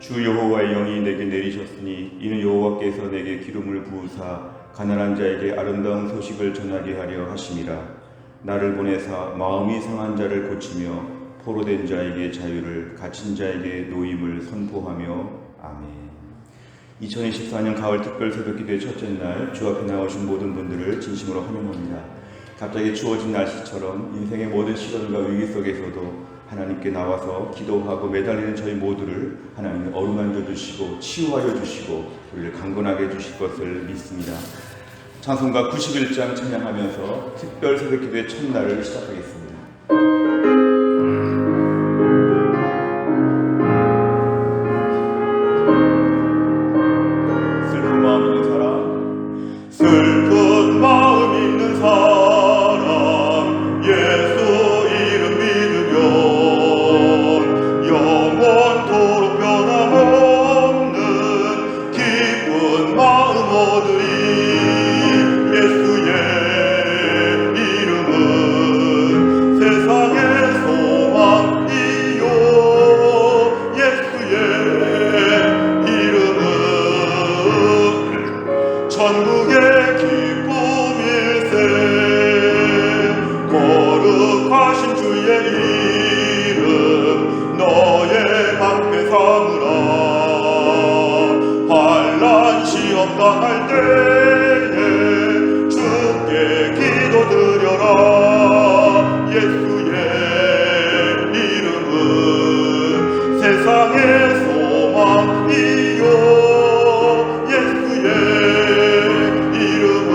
주 여호와의 영이 내게 내리셨으니 이는 여호와께서 내게 기름을 부으사 가난한 자에게 아름다운 소식을 전하게 하려 하심이라. 나를 보내사 마음이 상한 자를 고치며 포로된 자에게 자유를, 갇힌 자에게 노임을 선포하며. 아멘. 2024년 가을 특별 새벽기도의 첫째 날 주 앞에 나오신 모든 분들을 진심으로 환영합니다. 갑자기 추워진 날씨처럼 인생의 모든 시련과 위기 속에서도 하나님께 나와서 기도하고 매달리는 저희 모두를 하나님이 어루만져 주시고 치유하여 주시고 우리를 강건하게 해주실 것을 믿습니다. 찬송가 91장 찬양하면서 특별 새벽기도의 첫날을 시작하겠습니다. 슬픈 마음 있는 사람, 슬픈 마음 있는 사람, 예수 이름 믿으면 영원토록 변함없는 기쁜 마음 얻으리. 예수의 이름은 세상의 소망이요. 예수의 이름은 천국의 기쁨일세. 거룩하신 주의 이름 너의 방패 삼으라. 환난 시험 당할 때에 주께 기도드려라. 예수의 이름은 세상의 소망이요. 예수의 이름은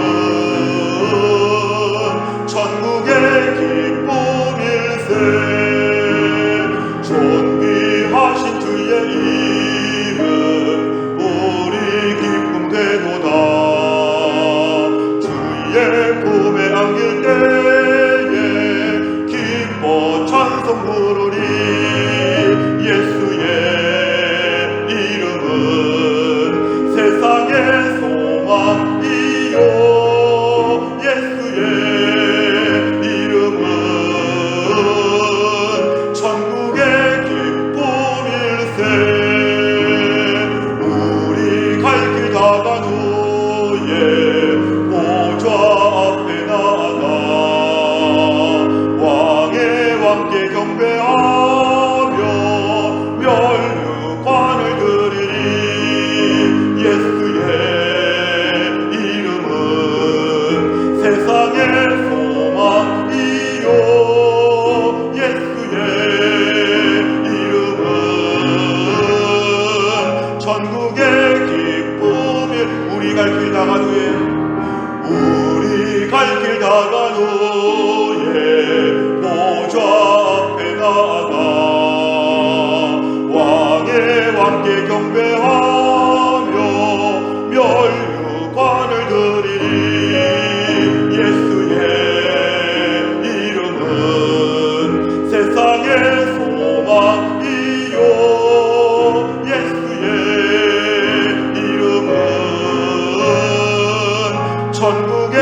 천국의 기쁨일세. 존귀하신 주의 이름 우리 기쁨 되도다. 주의 품에 안길 때에 기뻐 찬송 부르리. 예수의 이름은 세상의 소망이요. 예수의 이름은 천국의 기쁨일세. 우리 갈 길 다간 후에 보좌 앞에 나아가 왕의 왕께 경배하며 멸류관을 드리리. 예수의 이름은 세상의 소망이요. 예수의 이름은 천국의 기쁨일. 우리 갈 길 다간 후에 보좌 앞에 나아가 왕의 왕께 경배하며 멸류관을 드리리. 예수의 이름은 세상의 소망이요. 예수의 이름은 천국의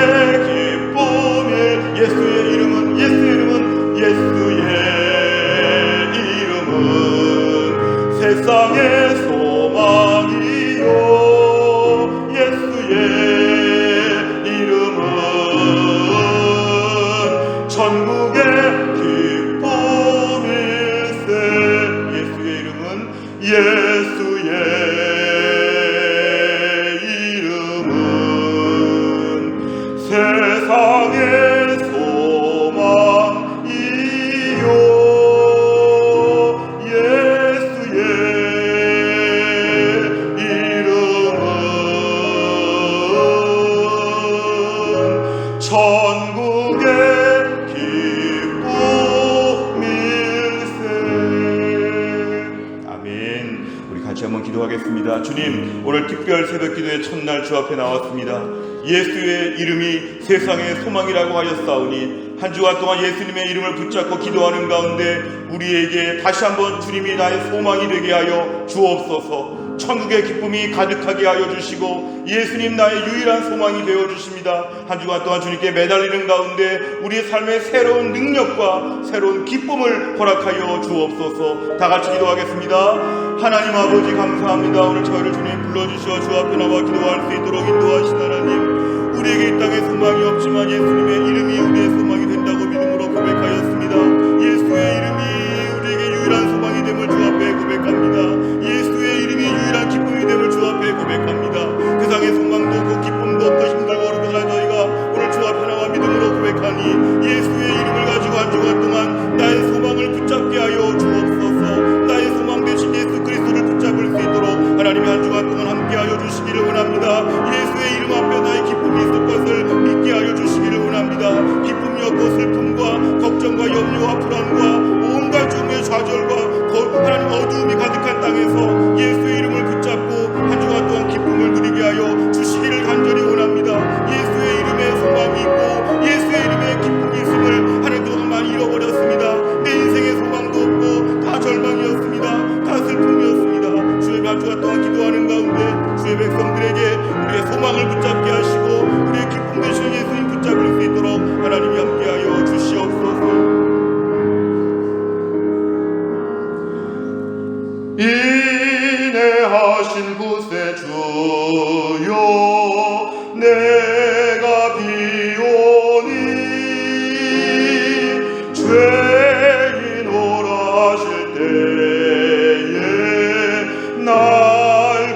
기쁨일. 예수의 이름은 세상의 소망이요. 예수의 이름은 천국의 기쁨일세. 예수의 이름은 세상의 소망이요. 예수의 이름은 천국의 기쁨일세. 아멘. 우리 같이 한번 기도하겠습니다. 주님, 오늘 특별 새벽기도의 첫날 주 앞에 나왔습니다. 예수의 이름이 세상의 소망이라고 하였사오니 한 주간 동안 예수님의 이름을 붙잡고 기도하는 가운데 우리에게 다시 한번 주님이 나의 소망이 되게 하여 주옵소서. 천국의 기쁨이 가득하게 하여 주시고 예수님 나의 유일한 소망이 되어 주십니다. 한 주간 동안 주님께 매달리는 가운데 우리의 삶의 새로운 능력과 새로운 기쁨을 허락하여 주옵소서. 다 같이 기도하겠습니다. 하나님 아버지 감사합니다. 오늘 저희를 주님 불러주시어 주 앞에 나와 기도할 수 있도록 인도하신 하나님, 우리에게 이 땅에 소망이 없지만 예수님의 이름이 우리의 소망이 된다고 믿음으로 고백하였습니다. 예수의 이름이 우리에게 유일한 소망이 됨을 주 앞에 고백합니다. 예수의 이름이 유일한 기쁨이 됨을 주 앞에 고백합니다. 세상의 소망도 그 기쁨도 그 힘들고 어렵거나 저희가 오늘 주 앞에 나와 믿음으로 고백하니 예수의 이름을 가지고 한 주간 동안 나의 소망을 붙잡게 하여 주옵소서. 나의 소망 되신 예수 그리스도를 붙잡을 수 있도록 하나님이 한 주간 동안 함께 하여 주시기를 원합니다. 예수의 이름 앞에 나의 기쁨이 있을 것을 믿게 하여 주시기를 원합니다. 기쁨이 없고 슬픔과 걱정과 염려와 불안과 온갖 종의 좌절과 하나님 어두움이 가득한 땅에서 예수의 이름을 붙잡고 한 주간 동안 기쁨을 누리게 하여 주시기를 간절히 원합니다. 예수의 이름에 소망이 있고 예수의 이름에 기쁨이 있음을 하나님 동안 많이 잃어버렸습니다. 내 인생의 소망도 없고 다 절망이었습니다. 다 슬픔이었습니다. 주의 한 주간 동안 기도하는 가운데 주의 백성들에게 우리의 소망을 붙잡게 하시고 우리의 기쁨 되시는 예수님 붙잡을 수 있도록 하나님이 함께하여 주시옵소서. 인내하신 구세 주여 내가 비오니 죄인오라 하실 때에 날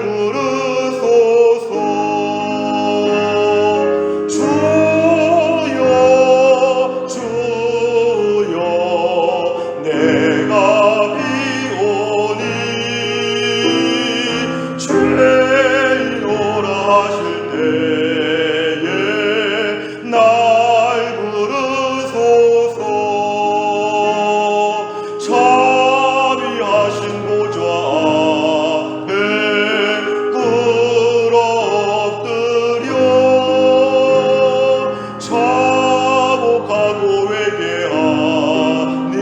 부르소서. 주여 주여 내가 비오니 죄인오라 하실 때에 날 부르소서. 자비하신 보좌 앞에 꿇어 엎드려 자복하고 회개하니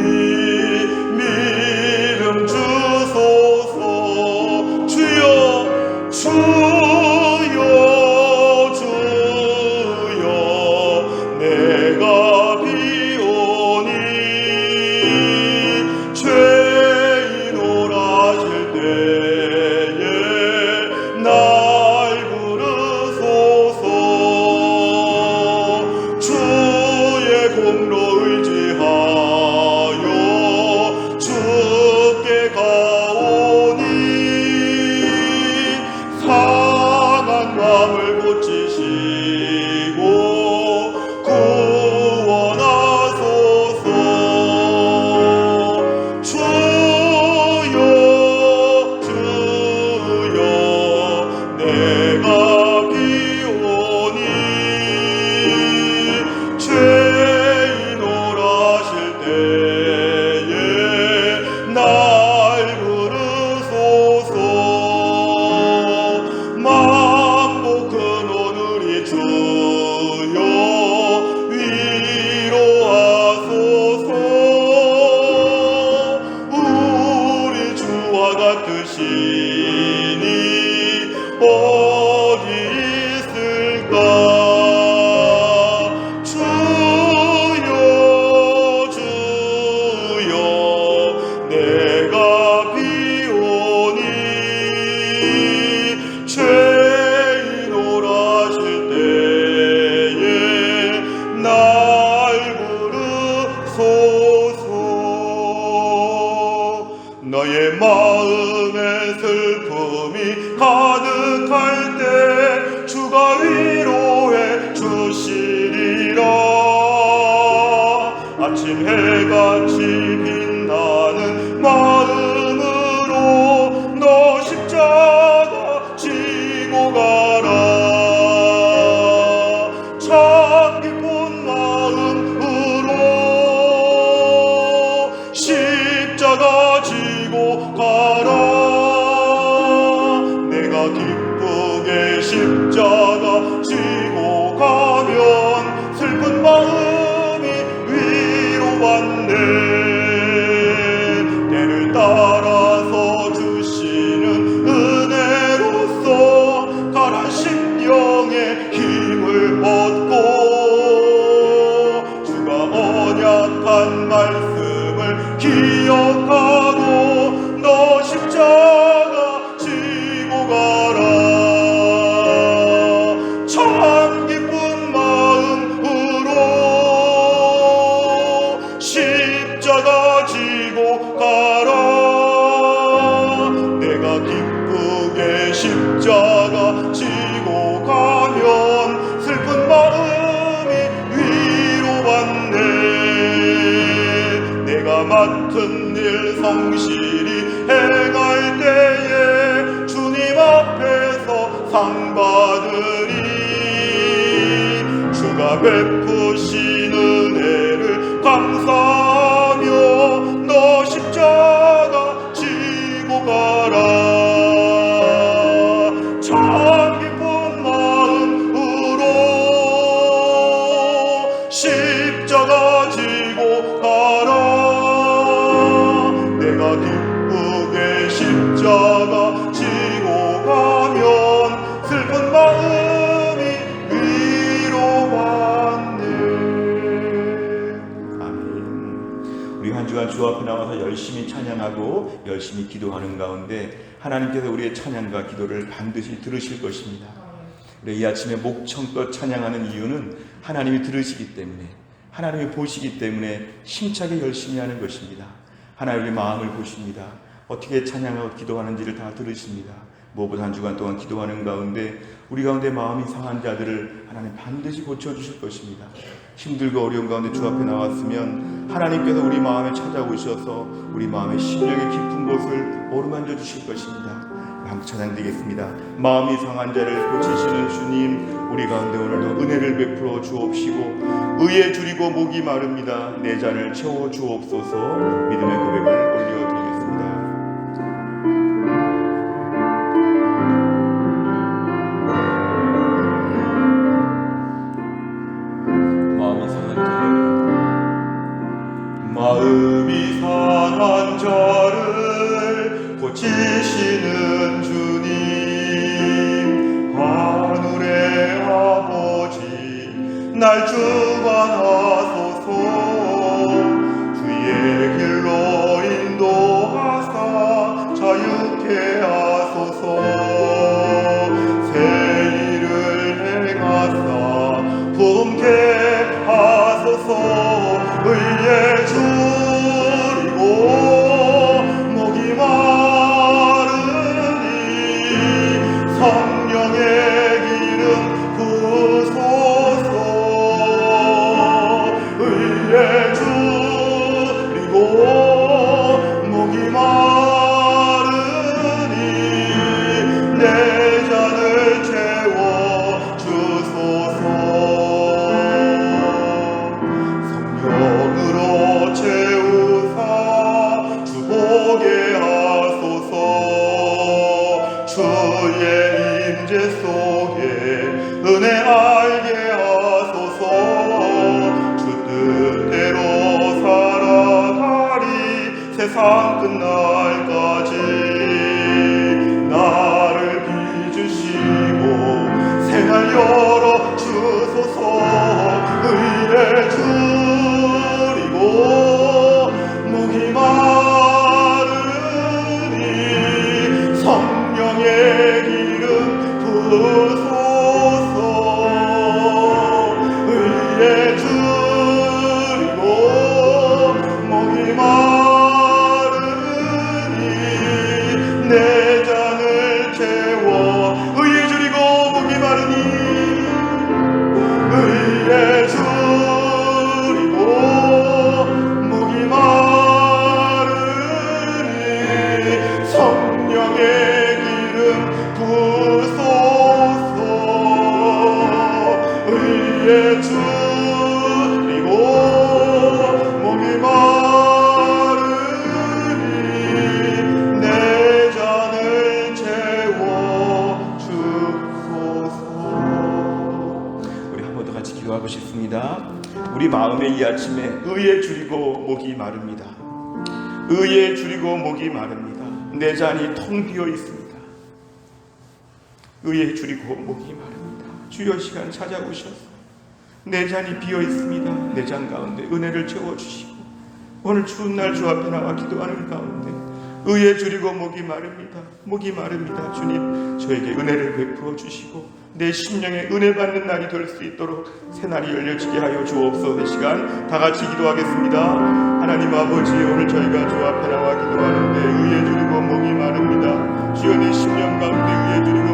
믿음 주소서. 주여 주여 주여 내가 비오니 죄인오라 하실 때에 날 부르소서. 주의 공로 의지하여 주께 가오니 상한 마음을 고치시고 구원하소서. 주여 주여 내가 비오니 죄인오라 하실 때에 날 부르소서. 만복 근원 우리 주여 위로하소서. 우리 주와 같으시니 어디 있을까. 주여 주여 내가 비오니 죄인오라 하실 때에 날 부르소서. 너의 마음에 슬픔이 가득할 때 주가 위로해 주시리라. 아침 해같이 빛나는 마음으로 너 십자가 지고 가라. 참 기쁜 마음으로 십자가 지고 가라. 내가 기쁘게 십자가 지고 가면 슬픈 마음이 위로받네. 때를 따라 십자가 지고 가면 슬픈 마음이 위로받네. 내가 맡은 일 성실히 행할 때에 주님 앞에서 상 받으리. 주가 베푸신 은혜를 감사하며 너 십자가 지고 가라. 참 기쁜 마음으로 십자가 지고 가라. 내가 기쁘게 십자가 지고 가면 슬픈 마음이 위로받네. 아멘. 우리 한 주간 주 앞에 나와서 열심히 찬양하고 열심히 기도하는 가운데 하나님께서 우리의 찬양과 기도를 반드시 들으실 것입니다. 우리 이 아침에 목청껏 찬양하는 이유는 하나님이 들으시기 때문에, 하나님이 보시기 때문에 힘차게 열심히 하는 것입니다. 하나님의 마음을 보십니다. 어떻게 찬양하고 기도하는지를 다 들으십니다. 무엇보다 한 주간 동안 기도하는 가운데 우리 가운데 마음이 상한 자들을 하나님 반드시 고쳐주실 것입니다. 힘들고 어려운 가운데 주 앞에 나왔으면 하나님께서 우리 마음에 찾아오셔서 우리 마음의 심령의 깊은 곳을 어루만져 주실 것입니다. 한번 찬양드리겠습니다. 마음이 상한 자를 고치시는 주님, 우리 가운데 오늘도 은혜를 베풀어 주옵시고 의에 줄이고 목이 마릅니다. 내 잔을 채워 주옵소서. 믿음의 고백을 올려드리겠습니다. 마음이 상한 자를 고치시는 주님, 하늘의 아버지 날 주관하소서. 주의 길로 인도하사 자유케 하소서. 새 일을 행하사 품게 하소서. 의에 줄이고 목이 마르니 성령의 기름 부소서. 의에 줄이고 목이 마르니 내 잔을 채워 주소서. 성령으로 채우사 주보게 하소서. 주의 임재 속에 은혜 알게 하소서. 주 뜻대로 살아가리 세상 끝날까지. 나를 빚으시고 새날 열어 주소서. 의에 줄이고 목이 마르니 성령의 기름 부소서. 의에 줄이고 목이 마르니 내 잔을 채워. 의에 줄이고 목이 마르니 의에 줄이고 목이 마르니 성령의 기름 부소서. 의에 줄이고 목이 마르니 내 잔을 채워 주소서. 우리 한 번 더 같이 기도하고 싶습니다. 우리 마음의 이 아침에 의에 줄이고 목이 마릅니다. 의에 줄이고 목이 마릅니다. 내 잔이 텅 비어 있습니다. 의에 줄이고 목이 마릅니다. 주여 시간 찾아오셔서 내 잔이 비어 있습니다. 내 잔 가운데 은혜를 채워주시고 오늘 추운 날 주 앞에 나와 기도하는 가운데 의에 줄이고 목이 마릅니다. 목이 마릅니다. 주님 저에게 은혜를 베풀어 주시고 내 심령에 은혜 받는 날이 될 수 있도록 새날이 열려지게 하여 주옵소서. 이 시간 다 같이 기도하겠습니다. 하나님 아버지, 오늘 저희가 주 앞에 나와 기도하는데 의에 줄이고 목이 마릅니다. 주여 내 심령 가운데 의에 줄이고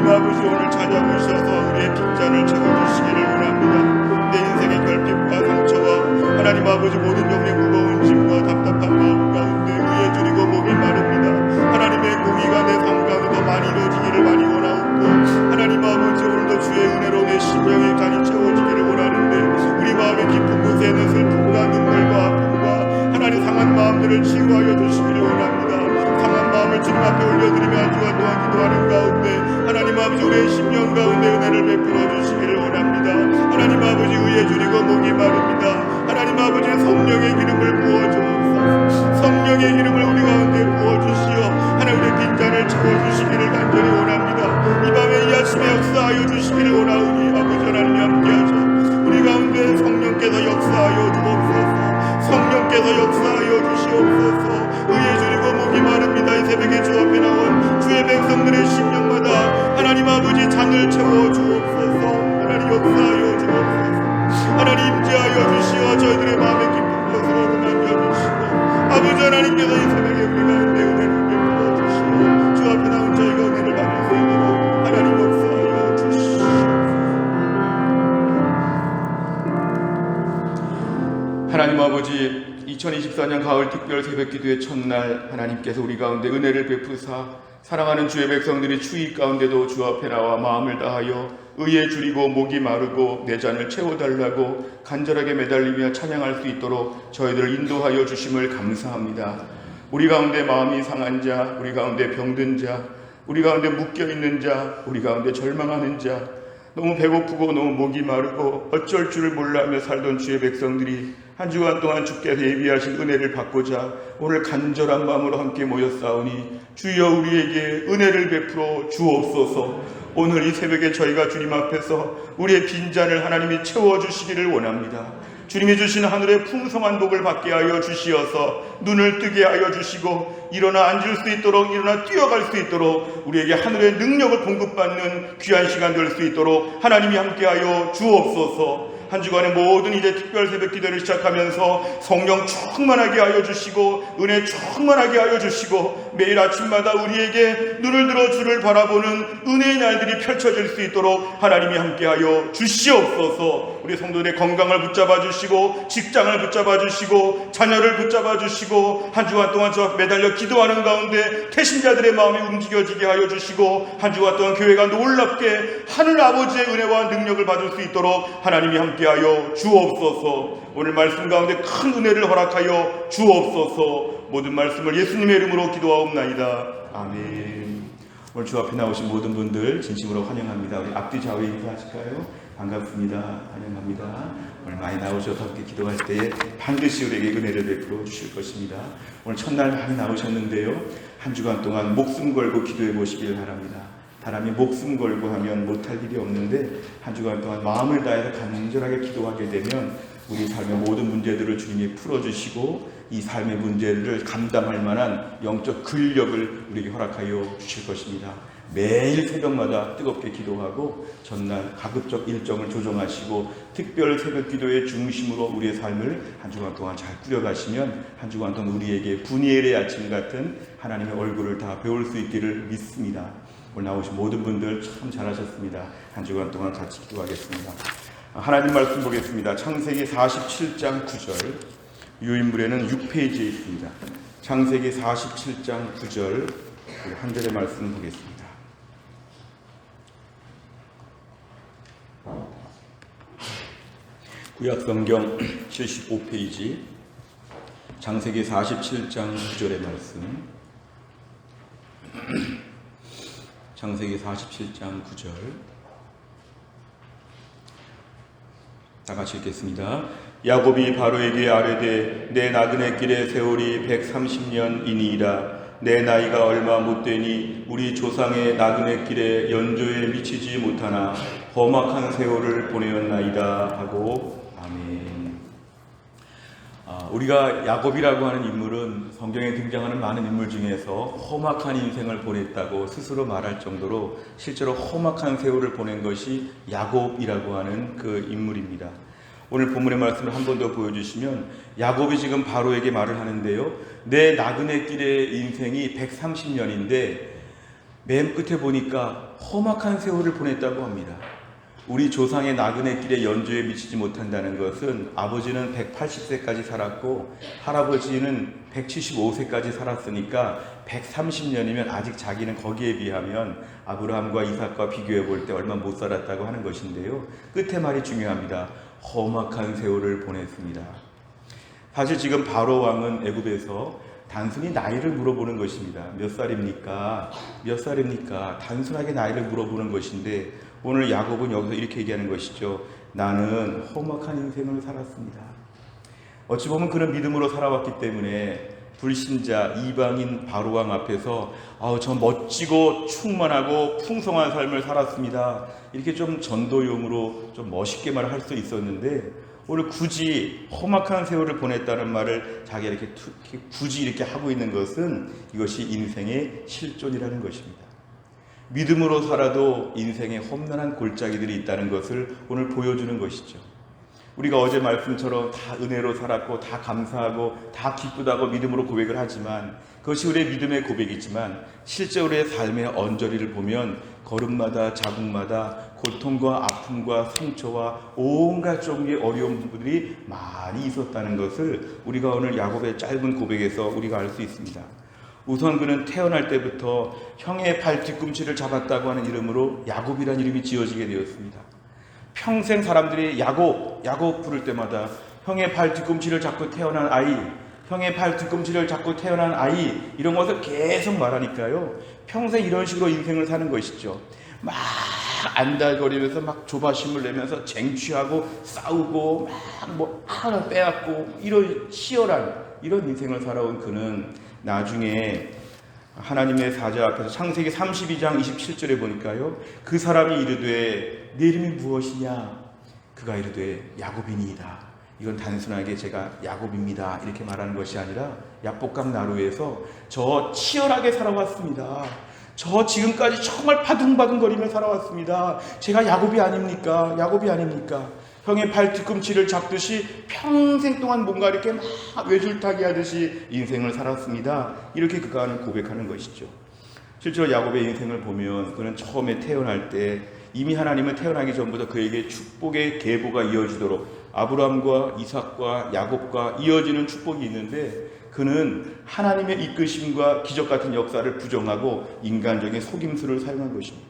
하나님 아버지 오늘 찾아오셔서 우리의 빈잔을 채워주시기를 원합니다. 내 인생의 결핍과 상처와 하나님 아버지 모든 종의 무거운 짐과 답답한 마음 가운데 의에 줄이고 목이 마릅니다. 하나님의 공의가 내 삶 가운데 더 많이 이루어지기를 많이 원하옵고 하나님 아버지 오늘도 주의 은혜로 내 심령이 간이 채워지기를 원하는데 우리 마음의 깊은 곳에 있는 슬픔과 눈물과 아픔과 하나님 상한 마음들을 치유하여 주시기를 원합니다. 상한 마음을 주님 앞에 올려드리며 한 주간 동안 기도하는 가운데 하나님 아버지 우리의 심령 가운데 은혜를 베풀어 주시기를 원합니다. 하나님 아버지 의에 줄이고 목이 마릅니다. 하나님 아버지 성령의 기름을 부어주옵소서. 성령의 기름을 우리 가운데 부어주시어 하나님 우리의 빈잔을 채워주시기를 간절히 원합니다. 이 밤에 이 아침에 역사하여 주시기를 원하오니 아버지 하나님이 함께하셔 우리 가운데 성령께서 역사하여 주옵소서. 성령께서 역사하여 주시옵소서. 의에 줄이고 목이 마릅니다. 이 새벽에 주 앞에 나온 주의 백성들의 심령마다 하나님 아버지 잔을 채워 주옵소서. 하나님 역사하여 주옵소서. 하나님 임재하여 주시어 저희들의 마음의 깊은 곳으로 만져 주시고 아버지 하나님께서 이 새벽에 우리 가운데 은혜를 베풀어 주시어 주 앞에 나온 저희가 은혜를 받을 수 있도록 하나님 역사하여 주시옵소서. 하나님 아버지 2024년 가을 특별 새벽기도의 첫날 하나님께서 우리 가운데 은혜를 베푸사 사랑하는 주의 백성들이 추위 가운데도 주 앞에 나와 마음을 다하여 의에 줄이고 목이 마르고 내 잔을 채워달라고 간절하게 매달리며 찬양할 수 있도록 저희들을 인도하여 주심을 감사합니다. 우리 가운데 마음이 상한 자, 우리 가운데 병든 자, 우리 가운데 묶여있는 자, 우리 가운데 절망하는 자, 너무 배고프고 너무 목이 마르고 어쩔 줄을 몰라하며 살던 주의 백성들이 한 주간 동안 주께서 예비하신 은혜를 받고자 오늘 간절한 마음으로 함께 모였사오니 주여 우리에게 은혜를 베풀어 주옵소서. 오늘 이 새벽에 저희가 주님 앞에서 우리의 빈잔을 하나님이 채워주시기를 원합니다. 주님이 주신 하늘의 풍성한 복을 받게 하여 주시어서 눈을 뜨게 하여 주시고 일어나 앉을 수 있도록 일어나 뛰어갈 수 있도록 우리에게 하늘의 능력을 공급받는 귀한 시간 될 수 있도록 하나님이 함께하여 주옵소서. 한 주간의 모든 이제 특별 새벽 기도를 시작하면서 성령 충만하게 하여 주시고 은혜 충만하게 하여 주시고 매일 아침마다 우리에게 눈을 들어 주를 바라보는 은혜의 날들이 펼쳐질 수 있도록 하나님이 함께하여 주시옵소서. 우리 성도들의 건강을 붙잡아 주시고 직장을 붙잡아 주시고 자녀를 붙잡아 주시고 한 주간 동안 저 매달려 기도하는 가운데 태신자들의 마음이 움직여지게 하여 주시고 한 주간 동안 교회가 놀랍게 하늘 아버지의 은혜와 능력을 받을 수 있도록 하나님이 함께하여 주옵소서. 오늘 말씀 가운데 큰 은혜를 허락하여 주옵소서. 모든 말씀을 예수님의 이름으로 기도하옵나이다. 아멘. 오늘 주 앞에 나오신 모든 분들 진심으로 환영합니다. 우리 앞뒤 좌우 인사하실까요? 반갑습니다. 환영합니다. 오늘 많이 나오셔서 함께 기도할 때에 반드시 우리에게 은혜를 베풀어 주실 것입니다. 오늘 첫날 많이 나오셨는데요. 한 주간 동안 목숨 걸고 기도해 보시길 바랍니다. 사람이 목숨 걸고 하면 못할 일이 없는데 한 주간 동안 마음을 다해서 간절하게 기도하게 되면 우리 삶의 모든 문제들을 주님이 풀어주시고 이 삶의 문제를 감당할 만한 영적 근력을 우리에게 허락하여 주실 것입니다. 매일 새벽마다 뜨겁게 기도하고 전날 가급적 일정을 조정하시고 특별 새벽 기도의 중심으로 우리의 삶을 한 주간 동안 잘 꾸려가시면 한 주간 동안 우리에게 분이엘의 아침 같은 하나님의 얼굴을 다 배울 수 있기를 믿습니다. 오늘 나오신 모든 분들 참 잘하셨습니다. 한 주간 동안 같이 기도하겠습니다. 하나님 말씀 보겠습니다. 창세기 47장 9절 유인물에는 6페이지에 있습니다. 창세기 47장 9절 한 절의 말씀 보겠습니다. 구약성경 75페이지 창세기 47장 9절의 말씀. 창세기 47장 9절 다 같이 읽겠습니다. 야곱이 바로에게 아뢰되 내 나그네 길의 세월이 130년이니이다. 내 나이가 얼마 못되니 우리 조상의 나그네 길에 연조에 미치지 못하나 험악한 세월을 보내었나이다 하고 아멘. 우리가 야곱이라고 하는 인물은 성경에 등장하는 많은 인물 중에서 험악한 인생을 보냈다고 스스로 말할 정도로 실제로 험악한 세월을 보낸 것이 야곱이라고 하는 그 인물입니다. 오늘 본문의 말씀을 한 번 더 보여주시면 야곱이 지금 바로에게 말을 하는데요. 내 나그네 길의 인생이 130년인데 맨 끝에 보니까 험악한 세월을 보냈다고 합니다. 우리 조상의 나그네 길에 연조에 미치지 못한다는 것은 아버지는 180세까지 살았고 할아버지는 175세까지 살았으니까 130년이면 아직 자기는 거기에 비하면 아브라함과 이삭과 비교해 볼 때 얼마 못 살았다고 하는 것인데요. 끝에 말이 중요합니다. 험악한 세월을 보냈습니다. 사실 지금 바로 왕은 애굽에서 단순히 나이를 물어보는 것입니다. 몇 살입니까? 몇 살입니까? 단순하게 나이를 물어보는 것인데 오늘 야곱은 여기서 이렇게 얘기하는 것이죠. 나는 험악한 인생을 살았습니다. 어찌 보면 그런 믿음으로 살아왔기 때문에 불신자 이방인 바로왕 앞에서 저 멋지고 충만하고 풍성한 삶을 살았습니다. 이렇게 좀 전도용으로 좀 멋있게 말할 수 있었는데 오늘 굳이 험악한 세월을 보냈다는 말을 자기가 이렇게 굳이 이렇게 하고 있는 것은 이것이 인생의 실존이라는 것입니다. 믿음으로 살아도 인생에 험난한 골짜기들이 있다는 것을 오늘 보여주는 것이죠. 우리가 어제 말씀처럼 다 은혜로 살았고 다 감사하고 다 기쁘다고 믿음으로 고백을 하지만 그것이 우리의 믿음의 고백이지만 실제 우리의 삶의 언저리를 보면 걸음마다 자국마다 고통과 아픔과 상처와 온갖 종류의 어려움들이 많이 있었다는 것을 우리가 오늘 야곱의 짧은 고백에서 우리가 알 수 있습니다. 우선 그는 태어날 때부터 형의 발 뒤꿈치를 잡았다고 하는 이름으로 야곱이라는 이름이 지어지게 되었습니다. 평생 사람들이 야곱 부를 때마다 형의 발 뒤꿈치를 잡고 태어난 아이, 형의 발 뒤꿈치를 잡고 태어난 아이, 이런 것을 계속 말하니까요. 평생 이런 식으로 인생을 사는 것이죠. 막 안달거리면서 막 조바심을 내면서 쟁취하고 싸우고 막 하나 빼앗고 이런 치열한 이런 인생을 살아온 그는 나중에 하나님의 사자 앞에서 창세기 32장 27절에 보니까요. 그 사람이 이르되 네 이름이 무엇이냐? 그가 이르되 야곱이니이다. 이건 단순하게 제가 야곱입니다 이렇게 말하는 것이 아니라 야복강 나루에서 저 치열하게 살아왔습니다. 저 지금까지 정말 바둥바둥거리며 살아왔습니다. 제가 야곱이 아닙니까? 야곱이 아닙니까? 형의 발 뒤꿈치를 잡듯이 평생 동안 뭔가 이렇게 막 외줄타기 하듯이 인생을 살았습니다. 이렇게 그가 고백하는 것이죠. 실제로 야곱의 인생을 보면 그는 처음에 태어날 때 이미 하나님은 태어나기 전부터 그에게 축복의 계보가 이어지도록 아브라함과 이삭과 야곱과 이어지는 축복이 있는데 그는 하나님의 이끄심과 기적 같은 역사를 부정하고 인간적인 속임수를 사용한 것입니다.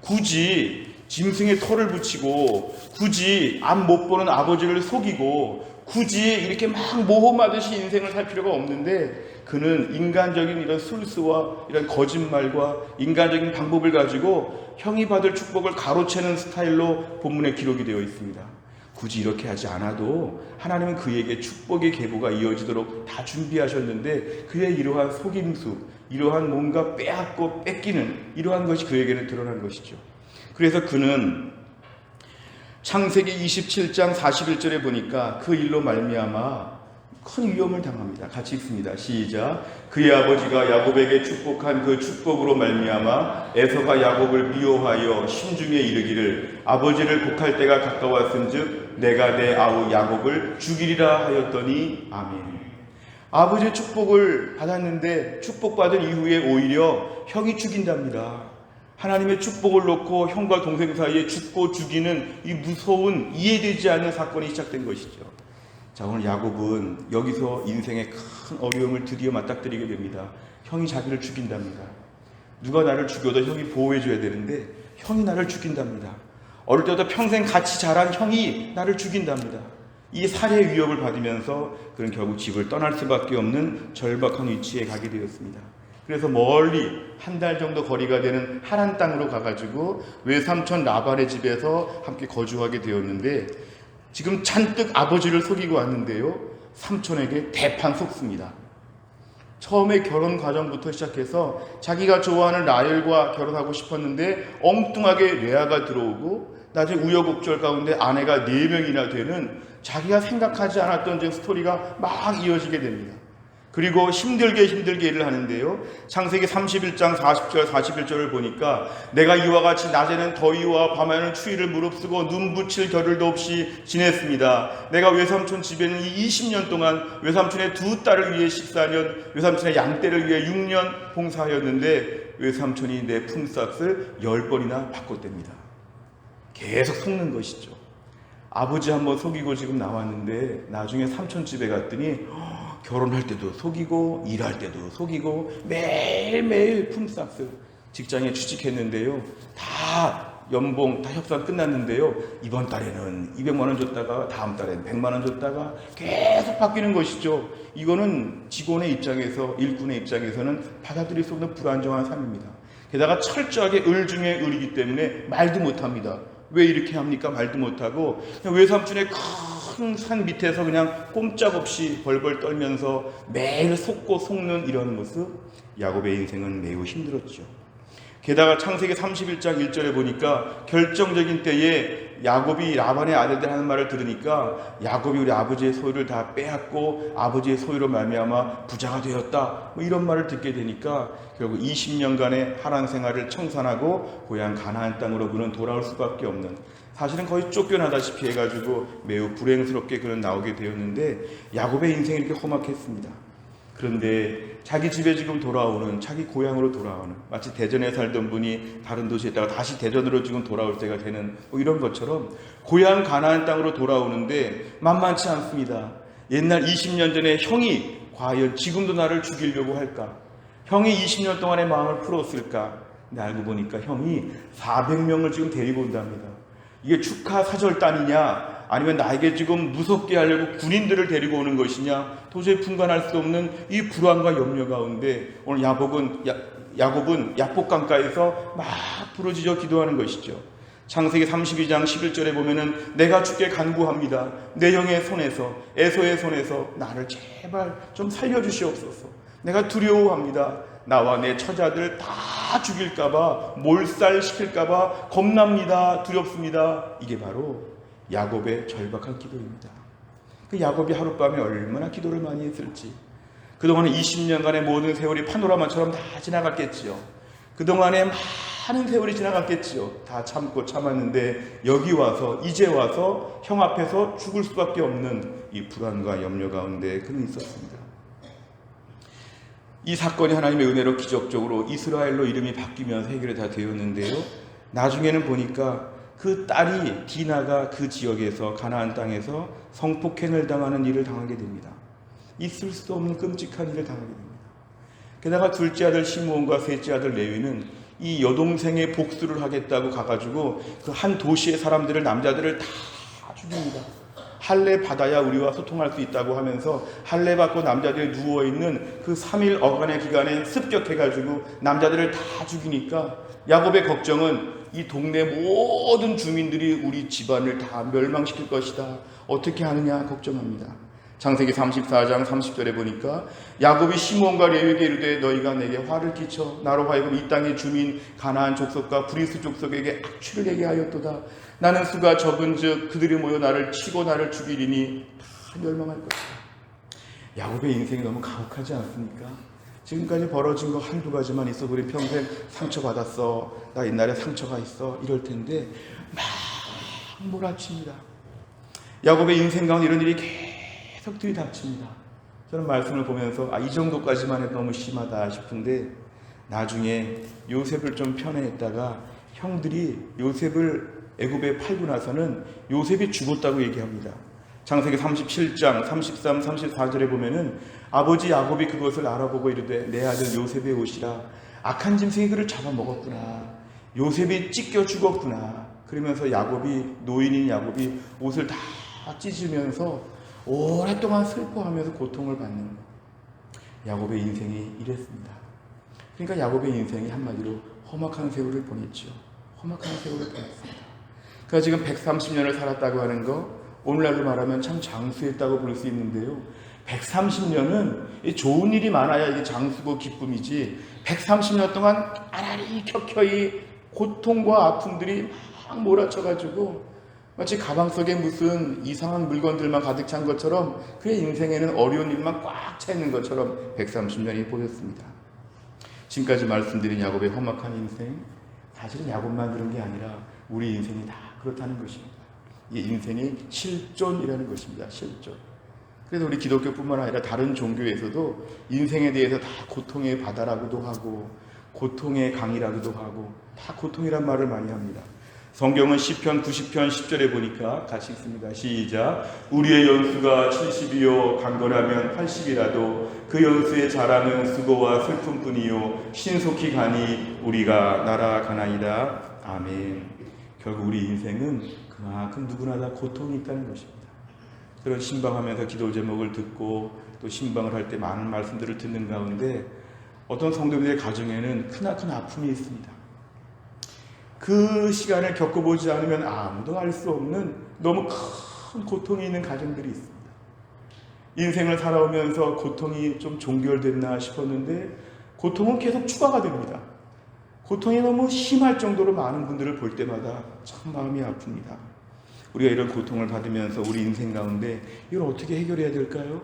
굳이 짐승의 털을 붙이고 굳이 앞 못 보는 아버지를 속이고 굳이 이렇게 막 모험하듯이 인생을 살 필요가 없는데 그는 인간적인 이런 술수와 이런 거짓말과 인간적인 방법을 가지고 형이 받을 축복을 가로채는 스타일로 본문에 기록이 되어 있습니다. 굳이 이렇게 하지 않아도 하나님은 그에게 축복의 계보가 이어지도록 다 준비하셨는데 그의 이러한 속임수, 이러한 뭔가 빼앗고 뺏기는 이러한 것이 그에게는 드러난 것이죠. 그래서 그는 창세기 27장 41절에 보니까 그 일로 말미암아 큰 위험을 당합니다. 같이 읽습니다. 시작. 그의 아버지가 야곱에게 축복한 그 축복으로 말미암아 에서가 야곱을 미워하여 심중에 이르기를 아버지를 곡할 때가 가까웠은즉 내가 내 아우 야곱을 죽이리라 하였더니 아멘. 아버지의 축복을 받았는데 축복받은 이후에 오히려 형이 죽인답니다. 하나님의 축복을 놓고 형과 동생 사이에 죽고 죽이는 이 무서운 이해되지 않는 사건이 시작된 것이죠. 자, 오늘 야곱은 여기서 인생의 큰 어려움을 드디어 맞닥뜨리게 됩니다. 형이 자기를 죽인답니다. 누가 나를 죽여도 형이 보호해줘야 되는데 형이 나를 죽인답니다. 어릴 때부터 평생 같이 자란 형이 나를 죽인답니다. 이 살해 위협을 받으면서 그는 결국 집을 떠날 수밖에 없는 절박한 위치에 가게 되었습니다. 그래서 멀리 한 달 정도 거리가 되는 하란 땅으로 가가지고 외삼촌 라반의 집에서 함께 거주하게 되었는데 지금 잔뜩 아버지를 속이고 왔는데요. 삼촌에게 대판 속습니다. 처음에 결혼 과정부터 시작해서 자기가 좋아하는 라헬과 결혼하고 싶었는데 엉뚱하게 레아가 들어오고 나중에 우여곡절 가운데 아내가 4명이나 되는 자기가 생각하지 않았던 스토리가 막 이어지게 됩니다. 그리고 힘들게 일을 하는데요. 창세기 31장 40절 41절을 보니까 내가 이와 같이 낮에는 더위와 밤에는 추위를 무릅쓰고 눈 붙일 겨를도 없이 지냈습니다. 내가 외삼촌 집에는 이 20년 동안 외삼촌의 2 딸을 위해 14년, 외삼촌의 양떼를 위해 6년 봉사하였는데 외삼촌이 내 품삯을 10번이나 바꿨답니다. 계속 속는 것이죠. 아버지 한번 속이고 지금 나왔는데 나중에 삼촌 집에 갔더니 결혼할 때도 속이고 일할 때도 속이고 매일매일 품삯을, 직장에 취직했는데요, 다 연봉 다 협상 끝났는데요, 이번 달에는 200만 원 줬다가 다음 달에는 100만 원 줬다가 계속 바뀌는 것이죠. 이거는 직원의 입장에서, 일꾼의 입장에서는 받아들일 수 없는 불안정한 삶입니다. 게다가 철저하게 을 중에 을이기 때문에 말도 못합니다. 왜 이렇게 합니까? 말도 못하고 그냥 외삼촌의 큰 산 밑에서 그냥 꼼짝없이 벌벌 떨면서 매일 속고 속는 이런 모습, 야곱의 인생은 매우 힘들었죠. 게다가 창세기 31장 1절에 보니까 결정적인 때에 야곱이 라반의 아들들 하는 말을 들으니까 야곱이 우리 아버지의 소유를 다 빼앗고 아버지의 소유로 말미암아 부자가 되었다, 뭐 이런 말을 듣게 되니까 결국 20년간의 하란 생활을 청산하고 고향 가나안 땅으로 그는 돌아올 수밖에 없는, 사실은 거의 쫓겨나다시피 해가지고 매우 불행스럽게 그는 나오게 되었는데 야곱의 인생이 이렇게 험악했습니다. 그런데 자기 집에 지금 돌아오는, 자기 고향으로 돌아오는, 마치 대전에 살던 분이 다른 도시에 있다가 다시 대전으로 지금 돌아올 때가 되는 뭐 이런 것처럼 고향 가나안 땅으로 돌아오는데 만만치 않습니다. 옛날 20년 전에 형이 과연 지금도 나를 죽이려고 할까? 형이 20년 동안의 마음을 풀었을까? 근데 알고 보니까 형이 400명을 지금 데리고 온답니다. 이게 축하 사절단이냐, 아니면 나에게 지금 무섭게 하려고 군인들을 데리고 오는 것이냐, 도저히 분간할 수 없는 이 불안과 염려 가운데 오늘 야곱은 야복강가에서 막 부르짖어 기도하는 것이죠. 창세기 32장 11절에 보면은 내가 주께 간구합니다. 내 영의 손에서, 에서의 손에서 나를 제발 좀 살려주시옵소서. 내가 두려워합니다. 나와 내 처자들 다 죽일까봐, 몰살시킬까봐 겁납니다. 두렵습니다. 이게 바로 야곱의 절박한 기도입니다. 그 야곱이 하룻밤에 얼마나 기도를 많이 했을지, 그동안에 20년간의 모든 세월이 파노라마처럼 다 지나갔겠지요. 그동안에 많은 세월이 지나갔겠지요. 다 참고 참았는데 여기 와서, 이제 와서 형 앞에서 죽을 수밖에 없는 이 불안과 염려 가운데 그는 있었습니다. 이 사건이 하나님의 은혜로 기적적으로 이스라엘로 이름이 바뀌면서 해결이 다 되었는데요, 나중에는 보니까 그 딸이 디나가 그 지역에서, 가나안 땅에서 성폭행을 당하는 일을 당하게 됩니다. 있을 수 없는 끔찍한 일을 당하게 됩니다. 게다가 둘째 아들 시므온과 셋째 아들 레위는 이 여동생의 복수를 하겠다고 가가지고 그 한 도시의 사람들을, 남자들을 다 죽입니다. 할례 받아야 우리와 소통할 수 있다고 하면서 할례 받고 남자들이 누워있는 그 3일 어간의 기간에 습격해가지고 남자들을 다 죽이니까 야곱의 걱정은 이 동네 모든 주민들이 우리 집안을 다 멸망시킬 것이다. 어떻게 하느냐 걱정합니다. 창세기 34장 30절에 보니까 야곱이 시므온과 레위에게 이르되 너희가 내게 화를 끼쳐 나로 하여금 이 땅의 주민 가나안 족속과 브리스 족속에게 악취를 내게 하였도다. 나는 수가 적은즉 그들이 모여 나를 치고 나를 죽이리니 다 멸망할 것이다. 야곱의 인생이 너무 가혹하지 않습니까? 지금까지 벌어진 거 한두 가지만 있어 우리 평생 상처받았어, 나 옛날에 상처가 있어, 이럴 텐데 막 몰아칩니다. 야곱의 인생 가운데 이런 일이 계속 들이닥칩니다. 저는 말씀을 보면서 이 정도까지만 해도 너무 심하다 싶은데 나중에 요셉을 좀 편애했다가 형들이 요셉을 애굽에 팔고 나서는 요셉이 죽었다고 얘기합니다. 창세기 37장 33, 34절에 보면은 아버지 야곱이 그것을 알아보고 이르되 내 아들 요셉의 옷이라 악한 짐승이 그를 잡아먹었구나. 요셉이 찢겨 죽었구나. 그러면서 노인인 야곱이 옷을 다 찢으면서 오랫동안 슬퍼하면서 고통을 받는 야곱의 인생이 이랬습니다. 그러니까 야곱의 인생이 한마디로 험악한 세월을 보냈죠. 험악한 세월을 보냈습니다. 그러니까 지금 130년을 살았다고 하는 거 오늘날로 말하면 참 장수했다고 볼 수 있는데요, 130년은 좋은 일이 많아야 이게 장수고 기쁨이지 130년 동안 아라리 켜켜이 고통과 아픔들이 막 몰아쳐가지고 마치 가방 속에 무슨 이상한 물건들만 가득 찬 것처럼 그의 인생에는 어려운 일만 꽉 차 있는 것처럼 130년이 보였습니다. 지금까지 말씀드린 야곱의 험악한 인생, 사실은 야곱만 그런 게 아니라 우리 인생이 다 그렇다는 것입니다. 이 인생이 실존이라는 것입니다. 실존. 그래서 우리 기독교뿐만 아니라 다른 종교에서도 인생에 대해서 다 고통의 바다라고도 하고 고통의 강이라고도 하고 다 고통이란 말을 많이 합니다. 성경은 시편 90편 10절에 보니까 같이 읽습니다. 시작. 우리의 연수가 70이요 강건하면 80이라도 그 연수의 자랑은 수고와 슬픔뿐이요 신속히 가니 우리가 날아가나이다. 아멘. 결국 우리 인생은 그만큼 누구나 다 고통이 있다는 것입니다. 그런 신방하면서 기도 제목을 듣고 또 신방을 할 때 많은 말씀들을 듣는 가운데 어떤 성도들의 가정에는 크나큰 아픔이 있습니다. 그 시간을 겪어보지 않으면 아무도 알 수 없는 너무 큰 고통이 있는 가정들이 있습니다. 인생을 살아오면서 고통이 좀 종결됐나 싶었는데 고통은 계속 추가가 됩니다. 고통이 너무 심할 정도로 많은 분들을 볼 때마다 참 마음이 아픕니다. 우리가 이런 고통을 받으면서 우리 인생 가운데 이걸 어떻게 해결해야 될까요?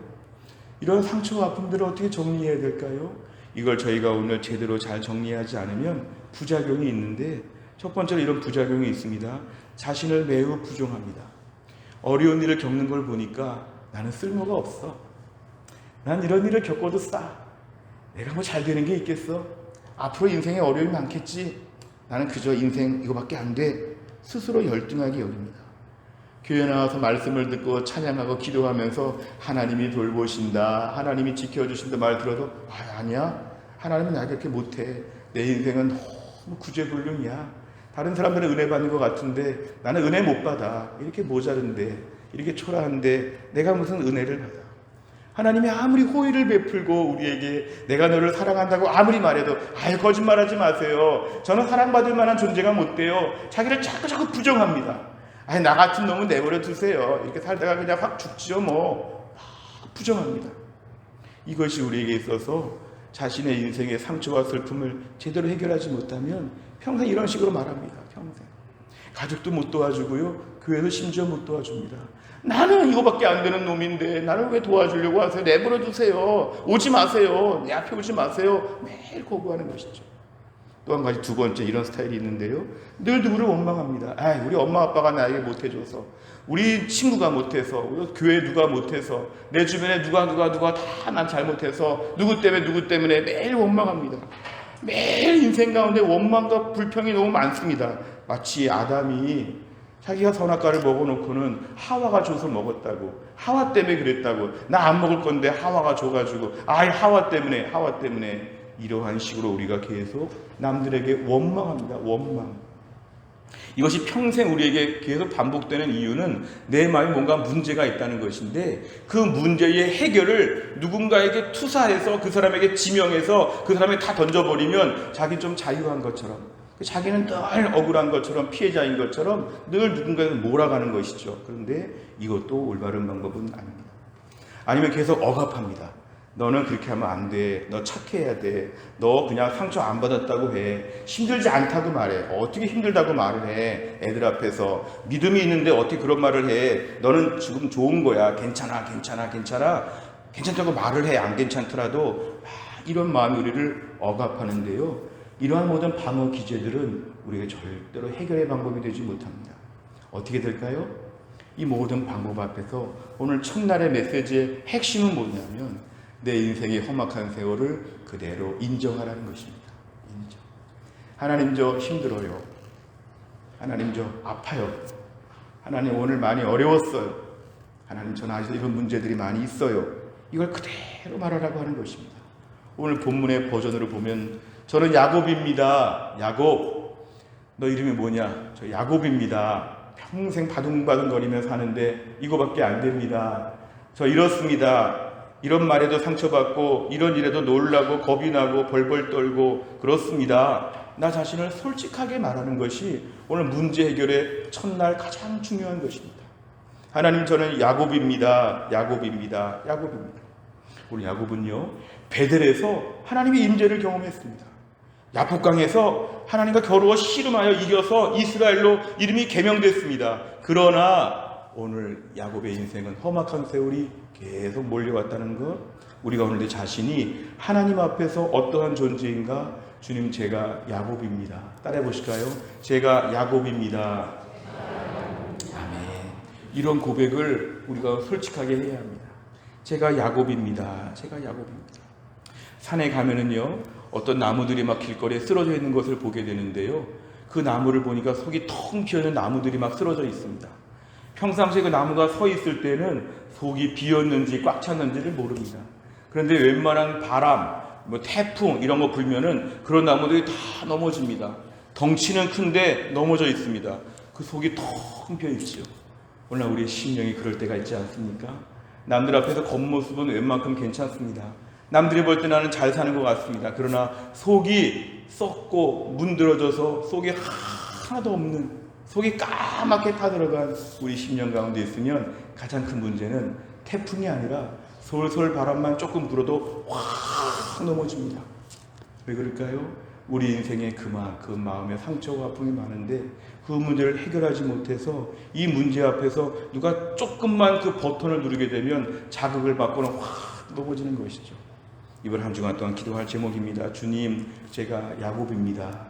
이런 상처와 아픔들을 어떻게 정리해야 될까요? 이걸 저희가 오늘 제대로 잘 정리하지 않으면 부작용이 있는데 첫 번째로 이런 부작용이 있습니다. 자신을 매우 부정합니다. 어려운 일을 겪는 걸 보니까 나는 쓸모가 없어. 난 이런 일을 겪어도 싸. 내가 뭐 잘 되는 게 있겠어? 앞으로 인생에 어려움이 많겠지. 나는 그저 인생 이거밖에 안 돼. 스스로 열등하게 여깁니다. 교회 나와서 말씀을 듣고 찬양하고 기도하면서 하나님이 돌보신다, 하나님이 지켜주신다 말 들어도 아니야. 하나님은 나에게 그렇게 못해. 내 인생은 너무 구제불능이야. 다른 사람들은 은혜 받는 것 같은데 나는 은혜 못 받아. 이렇게 모자른데, 이렇게 초라한데 내가 무슨 은혜를 받아. 하나님이 아무리 호의를 베풀고 우리에게 내가 너를 사랑한다고 아무리 말해도 거짓말하지 마세요. 저는 사랑받을 만한 존재가 못 돼요. 자기를 자꾸 부정합니다. 나 같은 놈은 내버려 두세요. 이렇게 살다가 그냥 확 죽지요 뭐. 부정합니다. 이것이 우리에게 있어서 자신의 인생의 상처와 슬픔을 제대로 해결하지 못하면 평생 이런 식으로 말합니다. 평생. 가족도 못 도와주고요. 교회도 심지어 못 도와줍니다. 나는 이거밖에 안 되는 놈인데 나를 왜 도와주려고 하세요? 내버려 두세요. 오지 마세요. 내 앞에 오지 마세요. 매일 거부하는 것이죠. 또 한 가지 두 번째 이런 스타일이 있는데요. 늘 누구를 원망합니다. 우리 엄마 아빠가 나에게 못해줘서, 우리 친구가 못해서, 우리 교회 누가 못해서, 내 주변에 누가 다 난 잘못해서 누구 때문에 매일 원망합니다. 매일 인생 가운데 원망과 불평이 너무 많습니다. 마치 아담이 자기가 선악과를 먹어놓고는 하와가 줘서 먹었다고, 하와 때문에 그랬다고, 나 안 먹을 건데 하와가 줘가지고 하와 때문에 이러한 식으로 우리가 계속 남들에게 원망합니다. 원망. 이것이 평생 우리에게 계속 반복되는 이유는 내 마음에 뭔가 문제가 있다는 것인데 그 문제의 해결을 누군가에게 투사해서 그 사람에게 지명해서 그 사람에게 다 던져버리면 자기 좀 자유한 것처럼, 자기는 늘 억울한 것처럼, 피해자인 것처럼 늘 누군가에게 몰아가는 것이죠. 그런데 이것도 올바른 방법은 아닙니다. 아니면 계속 억압합니다. 너는 그렇게 하면 안 돼. 너 착해야 돼. 너 그냥 상처 안 받았다고 해. 힘들지 않다고 말해. 어떻게 힘들다고 말을 해. 애들 앞에서. 믿음이 있는데 어떻게 그런 말을 해. 너는 지금 좋은 거야. 괜찮아. 괜찮다고 말을 해. 안 괜찮더라도. 이런 마음이 우리를 억압하는데요. 이러한 모든 방어 기제들은 우리가 절대로 해결의 방법이 되지 못합니다. 어떻게 될까요? 이 모든 방법 앞에서 오늘 첫날의 메시지의 핵심은 뭐냐면 내 인생의 험악한 세월을 그대로 인정하라는 것입니다. 인정. 하나님 저 힘들어요. 하나님 저 아파요. 하나님 오늘 많이 어려웠어요. 하나님 저는 아직도 이런 문제들이 많이 있어요. 이걸 그대로 말하라고 하는 것입니다. 오늘 본문의 버전으로 보면 저는 야곱입니다. 야곱. 너 이름이 뭐냐? 저 야곱입니다. 평생 바둥바둥거리며 사는데 이거밖에 안 됩니다. 저 이렇습니다. 이런 말에도 상처받고 이런 일에도 놀라고 겁이 나고 벌벌 떨고 그렇습니다. 나 자신을 솔직하게 말하는 것이 오늘 문제 해결의 첫날 가장 중요한 것입니다. 하나님 저는 야곱입니다. 우리 야곱은요 베델에서 하나님의 임재를 경험했습니다. 야복강에서 하나님과 겨루어 씨름하여 이겨서 이스라엘로 이름이 개명됐습니다. 그러나 오늘 야곱의 인생은 험악한 세월이 계속 몰려왔다는 것, 우리가 오늘 내 자신이 하나님 앞에서 어떠한 존재인가? 주님 제가 야곱입니다. 따라해 보실까요? 제가 야곱입니다. 아멘. 이런 고백을 우리가 솔직하게 해야 합니다. 제가 야곱입니다. 산에 가면은요, 어떤 나무들이 막 길거리에 쓰러져 있는 것을 보게 되는데요. 그 나무를 보니까 속이 텅 비어있는 나무들이 막 쓰러져 있습니다. 평상시에 그 나무가 서 있을 때는 속이 비었는지 꽉 찼는지를 모릅니다. 그런데 웬만한 바람, 태풍 이런 거 불면은 그런 나무들이 다 넘어집니다. 덩치는 큰데 넘어져 있습니다. 그 속이 텅 비어 있죠. 오늘 우리의 심령이 그럴 때가 있지 않습니까? 남들 앞에서 겉모습은 웬만큼 괜찮습니다. 남들이 볼 때 나는 잘 사는 것 같습니다. 그러나 속이 썩고 문드러져서 속에 하나도 없는, 속이 까맣게 타들어간 우리 심령 가운데 있으면 가장 큰 문제는 태풍이 아니라 솔솔 바람만 조금 불어도 확 넘어집니다. 왜 그럴까요? 우리 인생에 그만큼 마음의 상처와 아픔이 많은데 그 문제를 해결하지 못해서 이 문제 앞에서 누가 조금만 그 버튼을 누르게 되면 자극을 받고는 확 넘어지는 것이죠. 이번 한 주간 동안 기도할 제목입니다. 주님, 제가 야곱입니다.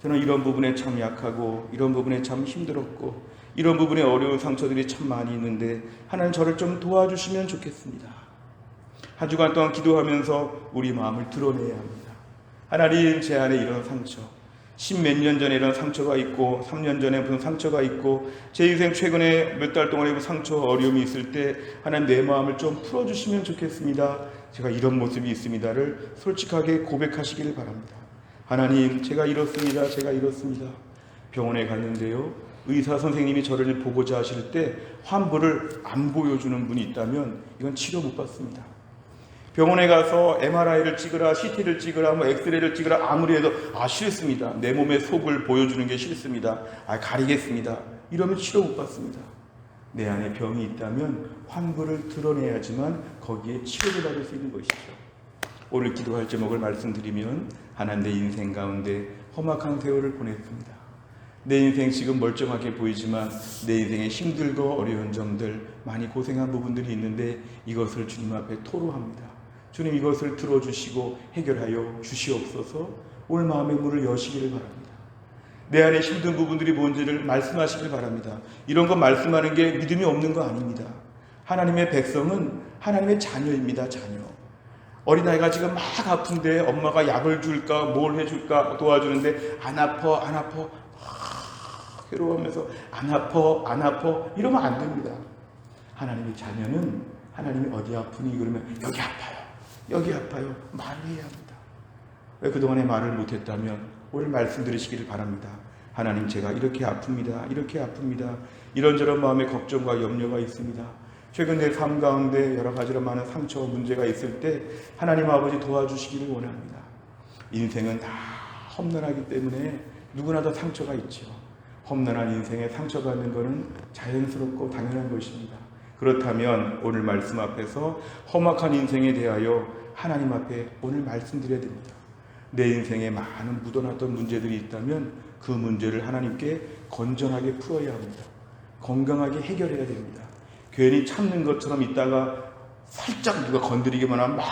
저는 이런 부분에 참 약하고 이런 부분에 참 힘들었고 이런 부분에 어려운 상처들이 참 많이 있는데 하나님 저를 좀 도와주시면 좋겠습니다. 한 주간 동안 기도하면서 우리 마음을 드러내야 합니다. 하나님, 제 안에 이런 상처, 십몇 년 전에 이런 상처가 있고 3년 전에 무슨 상처가 있고 제 인생 최근에 몇 달 동안에 상처 어려움이 있을 때 하나님 내 마음을 좀 풀어주시면 좋겠습니다. 제가 이런 모습이 있습니다를 솔직하게 고백하시기를 바랍니다. 하나님, 제가 이렇습니다. 제가 이렇습니다. 병원에 갔는데요, 의사 선생님이 저를 보고자 하실 때 환부를 안 보여주는 분이 있다면 이건 치료 못 받습니다. 병원에 가서 MRI를 찍으라, CT를 찍으라, 엑스레이를 찍으라 아무리 해도 싫습니다. 내 몸의 속을 보여주는 게 싫습니다. 가리겠습니다. 이러면 치료 못 받습니다. 내 안에 병이 있다면 환부를 드러내야지만 거기에 치료를 받을 수 있는 것이죠. 오늘 기도할 제목을 말씀드리면 하나님, 내 인생 가운데 험악한 세월을 보냈습니다. 내 인생 지금 멀쩡하게 보이지만 내 인생에 힘들고 어려운 점들, 많이 고생한 부분들이 있는데 이것을 주님 앞에 토로합니다. 주님, 이것을 들어주시고 해결하여 주시옵소서. 오늘 마음의 문을 여시기를 바랍니다. 내 안에 힘든 부분들이 뭔지를 말씀하시길 바랍니다. 이런 거 말씀하는 게 믿음이 없는 거 아닙니다. 하나님의 백성은 하나님의 자녀입니다. 자녀. 어린아이가 지금 막 아픈데 엄마가 약을 줄까 뭘 해줄까 도와주는데 안 아파 괴로워하면서 안 아파 이러면 안 됩니다. 하나님의 자녀는 하나님이 어디 아프니 그러면 여기 아파요 말을 해야 합니다. 왜 그동안에 말을 못했다면 오늘 말씀드리시기를 바랍니다. 하나님, 제가 이렇게 아픕니다. 이런저런 마음의 걱정과 염려가 있습니다. 최근 내 삶 가운데 여러 가지로 많은 상처와 문제가 있을 때 하나님 아버지 도와주시기를 원합니다. 인생은 다 험난하기 때문에 누구나 다 상처가 있죠. 험난한 인생에 상처받는 것은 자연스럽고 당연한 것입니다. 그렇다면 오늘 말씀 앞에서 험악한 인생에 대하여 하나님 앞에 오늘 말씀드려야 됩니다. 내 인생에 많은 묻어놨던 문제들이 있다면 그 문제를 하나님께 건전하게 풀어야 합니다. 건강하게 해결해야 됩니다. 괜히 참는 것처럼 있다가 살짝 누가 건드리기만 하면 막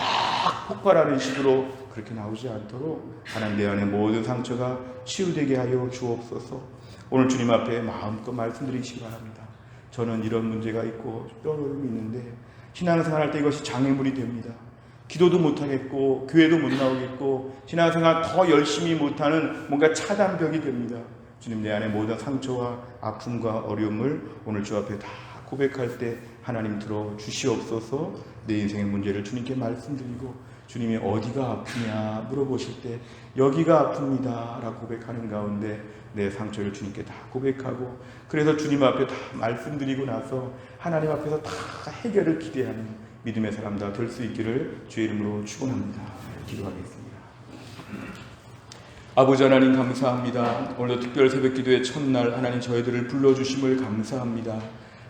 폭발하는 식으로 그렇게 나오지 않도록 하나님, 내 안에 모든 상처가 치유되게 하여 주옵소서. 오늘 주님 앞에 마음껏 말씀드리시기 바랍니다. 저는 이런 문제가 있고 뼈저림이 있는데 신앙생활 할 때 이것이 장애물이 됩니다. 기도도 못하겠고 교회도 못 나오겠고 신앙생활 더 열심히 못하는 뭔가 차단벽이 됩니다. 주님, 내 안에 모든 상처와 아픔과 어려움을 오늘 주 앞에 다 고백할 때 하나님 들어 주시옵소서. 내 인생의 문제를 주님께 말씀드리고 주님이 어디가 아프냐 물어보실 때 여기가 아픕니다 라고 고백하는 가운데 내 상처를 주님께 다 고백하고 그래서 주님 앞에 다 말씀드리고 나서 하나님 앞에서 다 해결을 기대하는 믿음의 사람 다 될 수 있기를 주의 이름으로 축원합니다. 기도하겠습니다. 아버지 하나님, 감사합니다. 오늘도 특별 새벽 기도의 첫날 하나님 저희들을 불러주심을 감사합니다.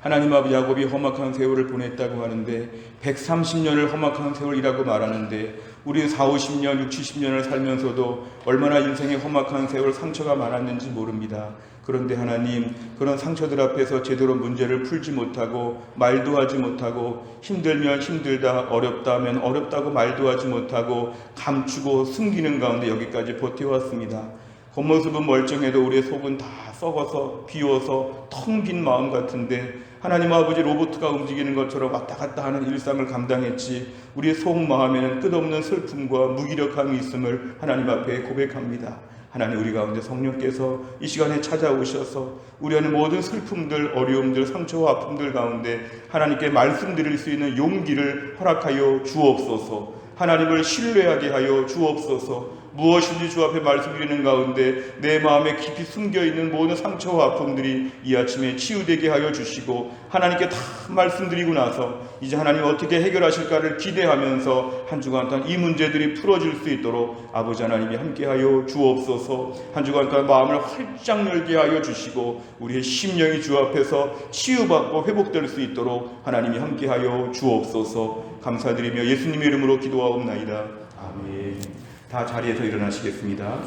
하나님 아버지, 야곱이 험악한 세월을 보냈다고 하는데 130년을 험악한 세월이라고 말하는데 우리 40, 50년, 60, 70년을 살면서도 얼마나 인생의 험악한 세월 상처가 많았는지 모릅니다. 그런데 하나님, 그런 상처들 앞에서 제대로 문제를 풀지 못하고 말도 하지 못하고 힘들면 힘들다, 어렵다 하면 어렵다고 말도 하지 못하고 감추고 숨기는 가운데 여기까지 버텨왔습니다. 겉모습은 멀쩡해도 우리의 속은 다 썩어서 비워서 텅 빈 마음 같은데 하나님 아버지 로봇가 움직이는 것처럼 왔다 갔다 하는 일상을 감당했지 우리의 속마음에는 끝없는 슬픔과 무기력함이 있음을 하나님 앞에 고백합니다. 하나님, 우리 가운데 성령께서 이 시간에 찾아오셔서 우리 안에 모든 슬픔들, 어려움들, 상처와 아픔들 가운데 하나님께 말씀드릴 수 있는 용기를 허락하여 주옵소서. 하나님을 신뢰하게 하여 주옵소서. 무엇인지 주 앞에 말씀드리는 가운데 내 마음에 깊이 숨겨있는 모든 상처와 아픔들이 이 아침에 치유되게 하여 주시고, 하나님께 다 말씀드리고 나서 이제 하나님 어떻게 해결하실까를 기대하면서 한 주간 동안 이 문제들이 풀어질 수 있도록 아버지 하나님이 함께하여 주옵소서. 한 주간 동안 마음을 활짝 열게 하여 주시고 우리의 심령이 주 앞에서 치유받고 회복될 수 있도록 하나님이 함께하여 주옵소서. 감사드리며 예수님의 이름으로 기도하옵나이다. 아멘. 다 자리에서 일어나시겠습니다.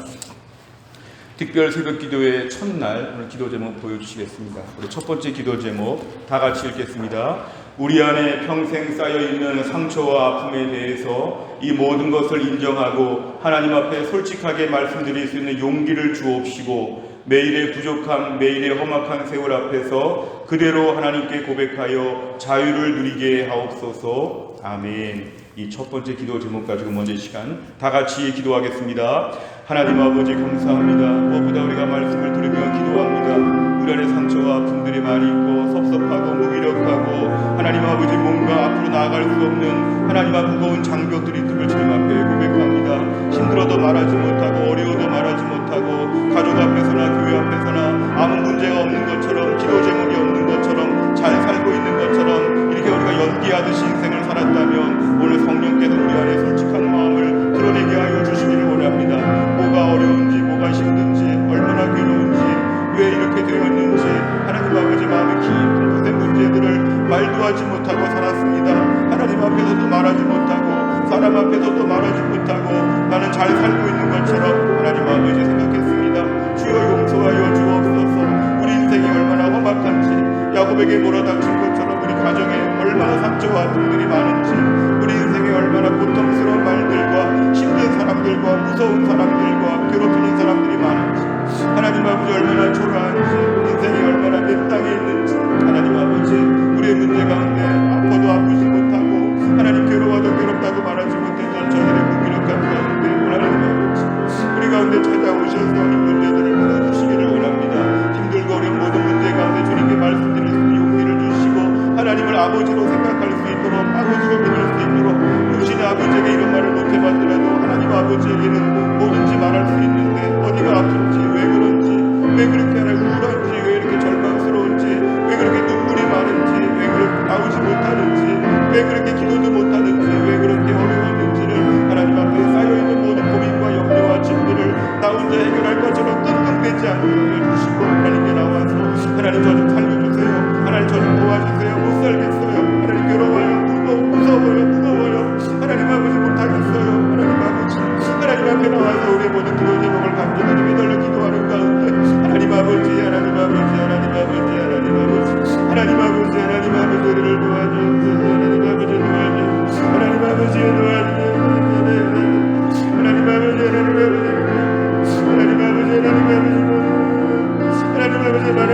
특별 새벽 기도의 첫날 오늘 기도 제목 보여주시겠습니다. 우리 첫 번째 기도 제목 다 같이 읽겠습니다. 우리 안에 평생 쌓여있는 상처와 아픔에 대해서 이 모든 것을 인정하고 하나님 앞에 솔직하게 말씀드릴 수 있는 용기를 주옵시고, 매일의 부족함, 매일의 험악한 세월 앞에서 그대로 하나님께 고백하여 자유를 누리게 하옵소서. 아멘. 이 첫 번째 기도 제목 가지고 먼저 이 시간 다 같이 기도하겠습니다. 하나님 아버지 감사합니다. 무엇보다 우리가 말씀을 들으며 기도합니다. 우리 안에 상처와 아픔들이 많이 있고 섭섭하고 무기력하고 하나님 아버지 뭔가 앞으로 나아갈 수 없는 하나님 앞 무거운 장벽들이 있음을 주님 앞에 고백합니다. 힘들어도 말하지 못하고 어려워도 말하지 못하고 가족 앞에서나 교회 앞에서나 아무 문제가 없는 것처럼, 기도 제목이 없는 것처럼, 잘 살고 있는 것처럼 이렇게 우리가 연기하듯이 인생을 살았다면 오늘 성령께서 우리 안에 솔직한 마음을 드러내게 하여 주시기를 원합니다. 뭐가 어려운지, 뭐가 힘든지, 얼마나 괴로운지, 왜 이렇게 되었는지 하나님 아버지 마음의 깊은 곳의 문제들을 말도 하지 못하고 살았습니다. 하나님 앞에서도 말하지 못하고 사람 앞에서도 말하지 못하고 나는 잘 살고 있는 것처럼 하나님 아버지 생각했습니다. 주여 용서하여 주옵소서. 우리 인생이 얼마나 험악한지, 야곱에게 몰아닥친 것처럼 우리 가정에 얼마나 상처와 아픔들이 많은지, 우리 인생에 얼마나 고통스러운 말들과 힘든 사람들과 무서운 사람들과 괴롭히는 사람들이 많은지, 하나님 아버지 얼마나 초라한지, 인생이 얼마나 몇 땅에 있는지, 하나님 아버지 우리의 문제 가운데 아파도 아프지 못하고 하나님 괴로워도 괴롭다고 말하지 못했던 저들의 무기력한 가운데 하나님 아버지 우리 가운데 찾아오셔서 이 문제들을 풀어주시기를 원합니다. 힘들고 어려운 모든 문제 가운데 주님께 말씀드릴 수 있는 용기를 주시고 하나님을 아버지로 생각할 수 있도록, 아버지로 믿을 수 있도록, 육신의 아버지에게 이런 말을 못해봤더라도 하나님 아버지에게는 뭐든지 말할 수 있는데 어디가 아픈지, 왜 그런지, 왜 그렇게 하나 우울한지, 왜 이렇게 절망스러운지, 왜 그렇게 눈물이 많은지, 왜 그렇게 나오지 못하는지, 왜 그렇게 기도도 못하는지, 왜 그렇게 어려웠는지를 하나님 앞에 쌓여있는 모든 고민과 염려와 짐들을 나 혼자 해결할 것처럼 끙끙대지 않게 해주시고 하나님께 나와서 하나님 저 좀 살려주세요, 하나님 저 좀 도와주세요, 못 살겠어요, 하나님 괴로워요, 무거워요, 하나님 아버지 못하겠어요, 하나님 아버지 하나님 앞에 나와서 우리의 모든 기도 제목을 간절히 믿어 기도하는 가운데 하나님 아버지 하나님 아버지 하나님 아버지 하나님 아버지 하나님 아버지 하나님 아버지 우리를 도와주세요. 하나님 아버지 도와주세요. 하나님 아버지 도와주세요. 하나님 아버지 하나님 아버지 하나님 아버지 하나님 아버지 하나님 아버지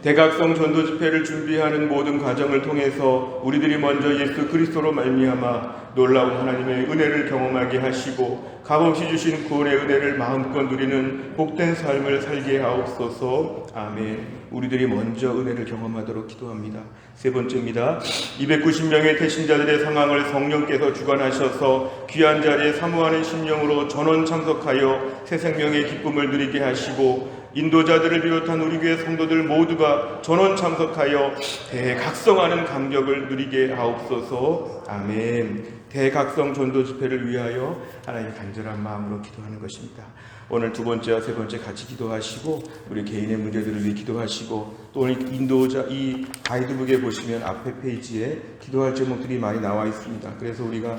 대각성 전도 집회를 준비하는 모든 과정을 통해서 우리들이 먼저 예수 그리스도로 말미암아 놀라운 하나님의 은혜를 경험하게 하시고 값없이 주신 구원의 은혜를 마음껏 누리는 복된 삶을 살게 하옵소서. 아멘. 우리들이 먼저 은혜를 경험하도록 기도합니다. 세 번째입니다. 290명의 태신자들의 상황을 성령께서 주관하셔서 귀한 자리에 사모하는 심령으로 전원 참석하여 새 생명의 기쁨을 누리게 하시고 인도자들을 비롯한 우리 교회 성도들 모두가 전원 참석하여 대각성하는 감격을 누리게 하옵소서. 아멘. 대각성 전도 집회를 위하여 하나님 간절한 마음으로 기도하는 것입니다. 오늘 두 번째와 세 번째 같이 기도하시고 우리 개인의 문제들을 위해 기도하시고 또 오늘 인도자 이 가이드북에 보시면 앞에 페이지에 기도할 제목들이 많이 나와 있습니다. 그래서 우리가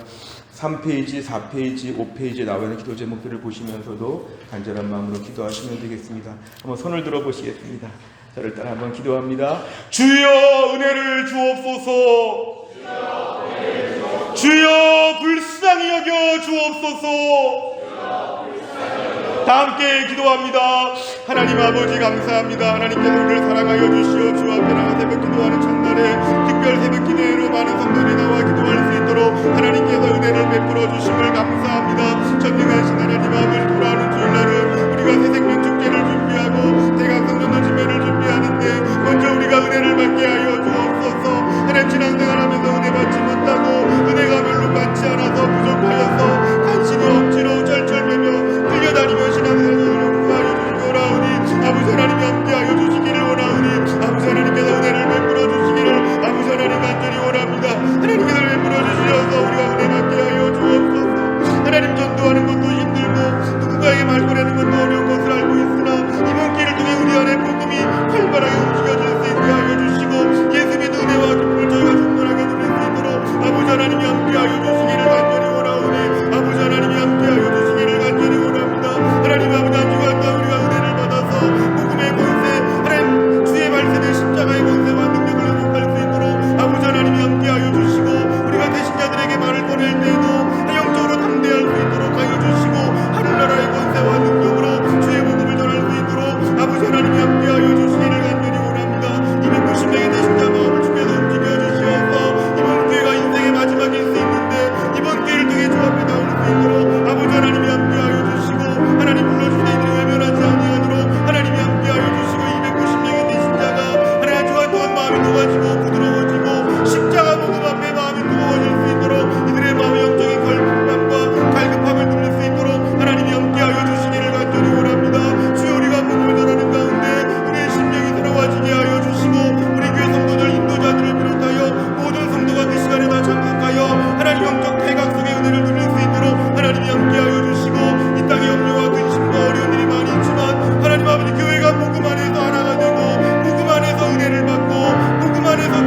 3페이지, 4페이지, 5페이지에 나와 있는 기도 제목들을 보시면서도 간절한 마음으로 기도하시면 되겠습니다. 한번 손을 들어 보시겠습니다. 저를 따라 한번 기도합니다. 주여 은혜를 주옵소서. 주여 불쌍히 여겨 주옵소서. 다 함께 기도합니다. 하나님 아버지 감사합니다. 하나님께서 우리를 사랑하여 주시어 주 앞에 나가 새벽 기도하는 첫날에 특별 새벽 기도회로 많은 성도들이 나와 기도할 수 있도록 하나님께서 은혜를 베풀어 주심을 감사합니다. 전능하신 하나님 앞을 돌아오는 주일날은 우리가 새 생명 축제를 준비하고 대각성 전도 집회를 준비하는데 먼저 우리가 은혜를 받게 하여 주옵소서. 하나님 신앙생활하면서 은혜 받지 못하고 은혜가 별로 많지 않아서 부족하여서 간신히 억지로 절철매며 끌려다니며 신앙생활을 구하여 주시오라오니 아버지 하나님이 함께하여 주시기를 원하오니 아버지 하나님께서 은혜를 베풀어 주시기를 아버지 하나님 간절히 원합니다. 하나님께서 베풀어 주시어서 우리가 은혜 받게 하여 주옵소서. 하나님 전도하는 것도 힘들고 누군가에게 말 꺼내는 것도 어려운 것을 알고 있으나 이번 길을 통해 우리 안에 복음이 활발하게 움직여질 수 있게 하여 주시고 예수 믿는 은혜와 기쁨을 저희가 충분하게 누릴 수 있도록 아버지 하나님이 함께하여 주시기를 간절히 원하오니 아버지 하나님이 함께하여 주시기를 간절히 원합니다. 하나님 아버지 한 주간 동안 우리가 은혜를 받아서 복음의 권세 하나님 주의 말씀의 십자가의 권세와 능력을 회복할 수 있도록 아버지 하나님이 함께하여 주시고 우리가 대신자들에게 말을 꺼낼 때에도 영적으로 담대할 수 있도록 하여 주시고 하늘나라의 권세와 능력으로 주의 복음을 전할 수 있도록 아버지 하나님이 함께하여 주시기를 간절히 원합니다. 290명의 대신자 마음을 주께서 움직여 주시어서 이번 기회가 인생의 마지막일 수 있는데 이번 기회를 통해 주 앞에 나올 수 있도록 아버지 하나님이 함께하여 주시고 하나님 불러주신 이들이 외면하지 아니하도록 하나님이 함께하여 주시고 290명의 대신자가 하나님 주간 동안 마음이 녹아지고 부드러워지고 십자가 복음 앞에 마음이 뜨거워질 수 있도록 이들의 마음의 영적인 갈급함과 갈급함을 누릴 수 있도록 하나님이 함께하여 주시기를 간절히 원합니다. 주여 우리가 복음을 전하는 가운데 우리의 심령이 새로워지게 하여 주시고 우리 교회 성도들 인도자들을 비롯하여 모든 성도가 그 시간에 다 참석하여 하나님 영적 대각성의 은혜를 누릴 수 있도록 하나님이 함께하여 주시고 이 땅에 염려와 근심과 어려운 일이 많이 있지만 하나님 아버지 교회가 복음 안에서 하나가 되고 복음 안에서 은혜를 받고 복음 안에서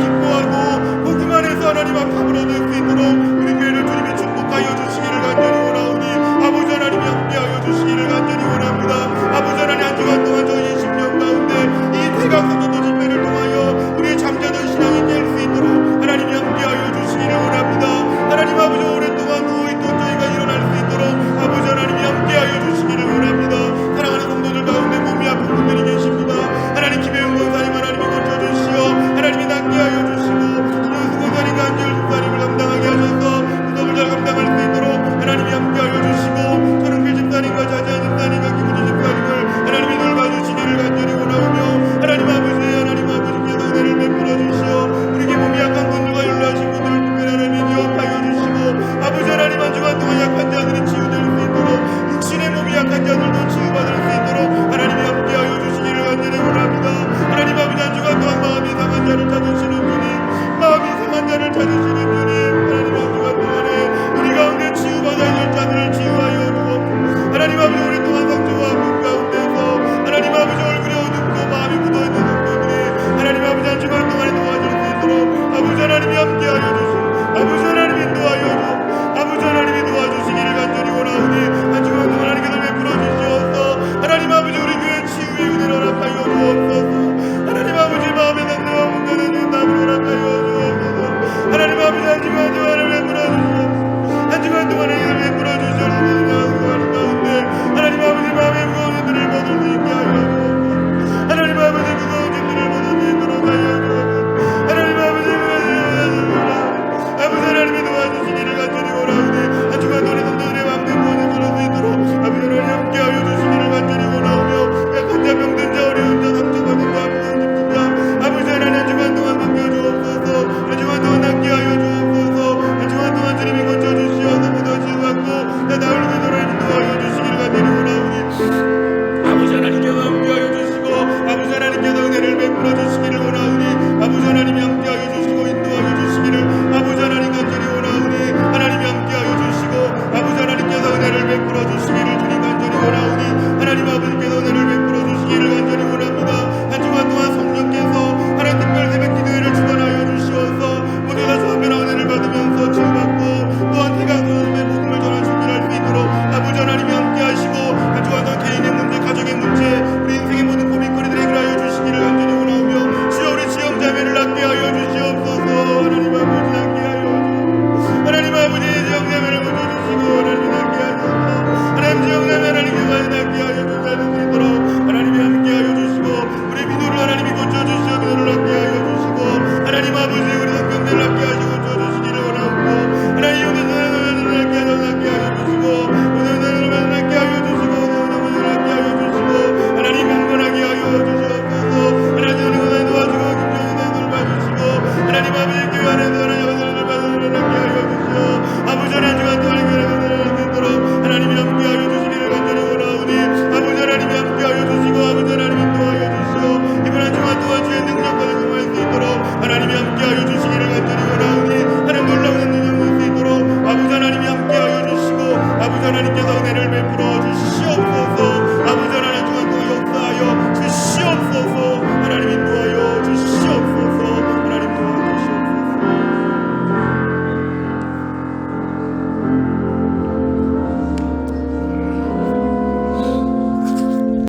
아버지 하나님이